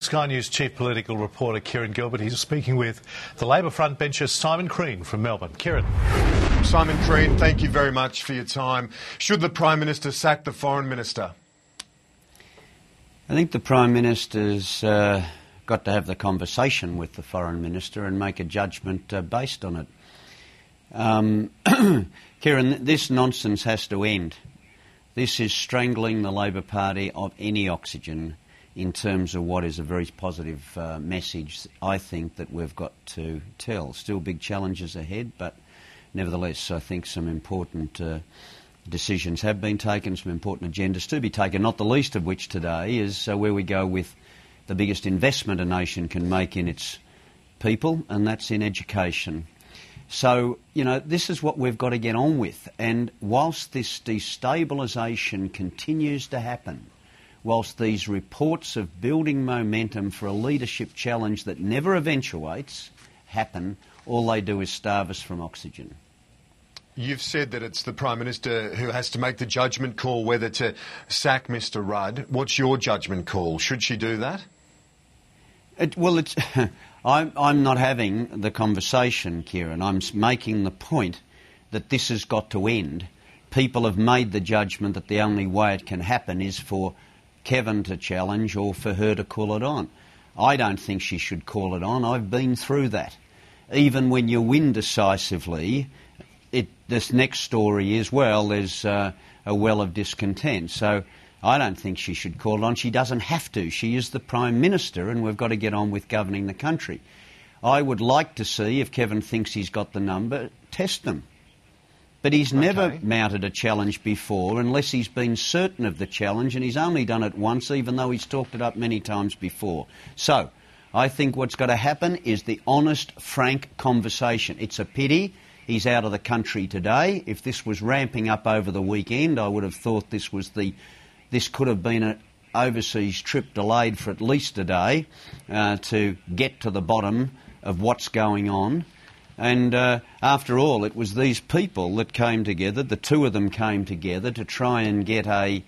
Sky News chief political reporter Kieran Gilbert. He's speaking with the Labor frontbencher Simon Crean from Melbourne. Kieran. Simon Crean, thank you very much for your time. Should the Prime Minister sack the Foreign Minister? I think the Prime Minister's got to have the conversation with the Foreign Minister and make a judgment based on it. Kieran, this nonsense has to end. This is strangling the Labor Party of any oxygen in terms of what is a very positive message, I think, that we've got to tell. Still big challenges ahead, but nevertheless, I think some important decisions have been taken, some important agendas to be taken, not the least of which today is where we go with the biggest investment a nation can make in its people, and that's in education. So, you know, this is what we've got to get on with. And whilst this destabilisation continues to happen, whilst these reports of building momentum for a leadership challenge that never eventuates happen, all they do is starve us from oxygen. You've said that it's the Prime Minister who has to make the judgment call whether to sack Mr Rudd. What's your judgment call? Should she do that? I'm not having the conversation, Kieran. I'm making the point that this has got to end. People have made the judgment that the only way it can happen is for Kevin to challenge or for her to call it on. I don't think she should call it on. I've been through that. Even when you win decisively, this next story is, well, there's a well of discontent. So I don't think she should call it on. She doesn't have to. She is the Prime Minister and we've got to get on with governing the country. I would like to see, if Kevin thinks he's got the number, test them. But he's never mounted a challenge before unless he's been certain of the challenge, and he's only done it once, even though he's talked it up many times before. So I think what's got to happen is the honest, frank conversation. It's a pity he's out of the country today. If this was ramping up over the weekend, I would have thought this could have been an overseas trip delayed for at least a day to get to the bottom of what's going on. And after all, it was these people that came together, the two of them came together to try and get a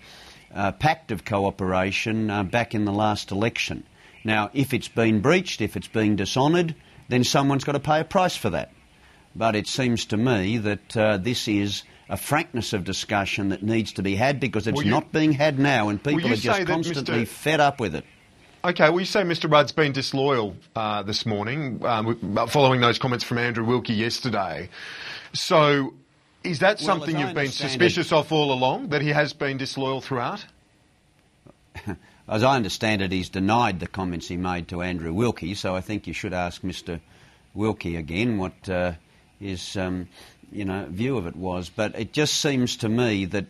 pact of cooperation back in the last election. Now, if it's been breached, if it's been dishonoured, then someone's got to pay a price for that. But it seems to me that this is a frankness of discussion that needs to be had because it's not being had now and people are just constantly fed up with it. OK, well, you say Mr Rudd's been disloyal this morning, following those comments from Andrew Wilkie yesterday. So is that something you've been suspicious of all along, that he has been disloyal throughout? As I understand it, he's denied the comments he made to Andrew Wilkie, so I think you should ask Mr Wilkie again what his view of it was. But it just seems to me that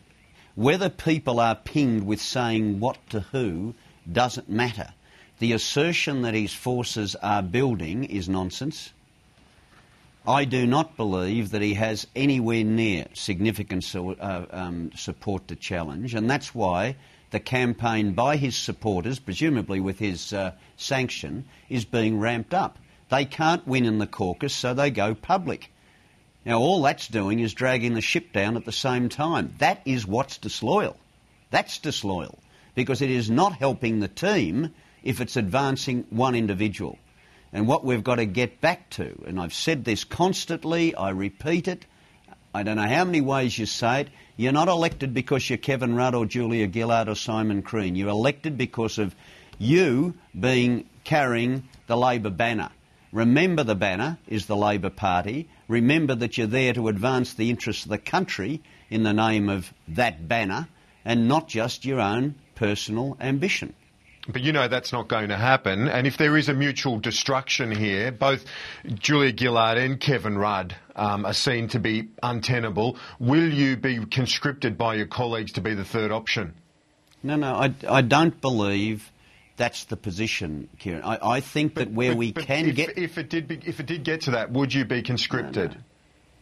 whether people are pinged with saying what to who doesn't matter. The assertion that his forces are building is nonsense. I do not believe that he has anywhere near significant support to challenge, and that's why the campaign by his supporters, presumably with his sanction, is being ramped up. They can't win in the caucus, so they go public. Now, all that's doing is dragging the ship down at the same time. That is what's disloyal. That's disloyal, because it is not helping the team if it's advancing one individual. And what we've got to get back to, and I've said this constantly, I repeat it, I don't know how many ways you say it, you're not elected because you're Kevin Rudd or Julia Gillard or Simon Crean. You're elected because of you carrying the Labor banner. Remember, the banner is the Labor Party. Remember that you're there to advance the interests of the country in the name of that banner and not just your own personal ambition. But you know that's not going to happen. And if there is a mutual destruction here, both Julia Gillard and Kevin Rudd are seen to be untenable. Will you be conscripted by your colleagues to be the third option? No, I don't believe that's the position, Kieran. I think that if it did get to that, would you be conscripted? No.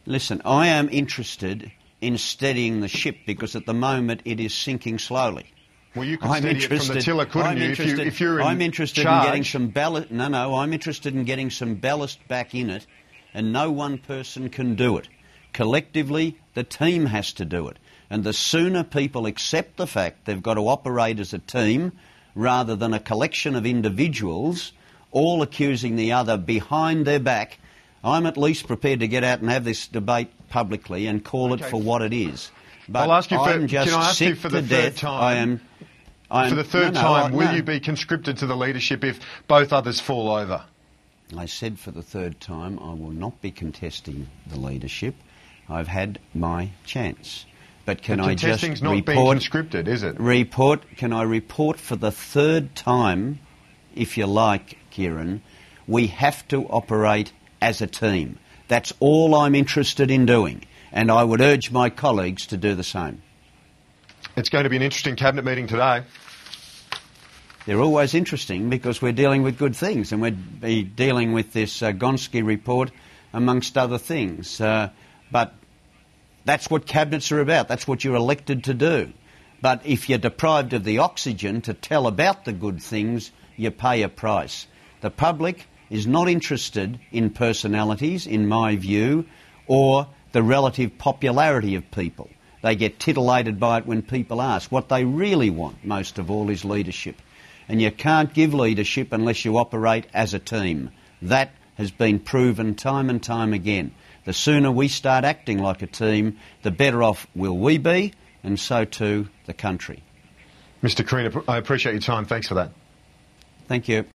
Listen, I am interested in steadying the ship because at the moment it is sinking slowly. Well, you could steady it from the tiller, couldn't you? If you're in I'm interested charge. in getting some ballast. No, I'm interested in getting some ballast back in it, and no one person can do it. Collectively, the team has to do it. And the sooner people accept the fact they've got to operate as a team, rather than a collection of individuals all accusing the other behind their back, I'm at least prepared to get out and have this debate publicly and call it for what it is. But I'll ask you for, I'm just can I ask you sick for the to third death. time? For the third time, will you be conscripted to the leadership if both others fall over? I said for the third time I will not be contesting the leadership. I've had my chance. But can I just contesting's not being conscripted, is it? Can I report for the third time, if you like, Kieran, we have to operate as a team. That's all I'm interested in doing, and I would urge my colleagues to do the same. It's going to be an interesting cabinet meeting today. They're always interesting because we're dealing with good things, and we'd be dealing with this Gonski report amongst other things. But that's what cabinets are about. That's what you're elected to do. But if you're deprived of the oxygen to tell about the good things, you pay a price. The public is not interested in personalities, in my view, or the relative popularity of people. They get titillated by it when people ask. What they really want, most of all, is leadership. And you can't give leadership unless you operate as a team. That has been proven time and time again. The sooner we start acting like a team, the better off will we be, and so too the country. Mr. Crean, I appreciate your time. Thanks for that. Thank you.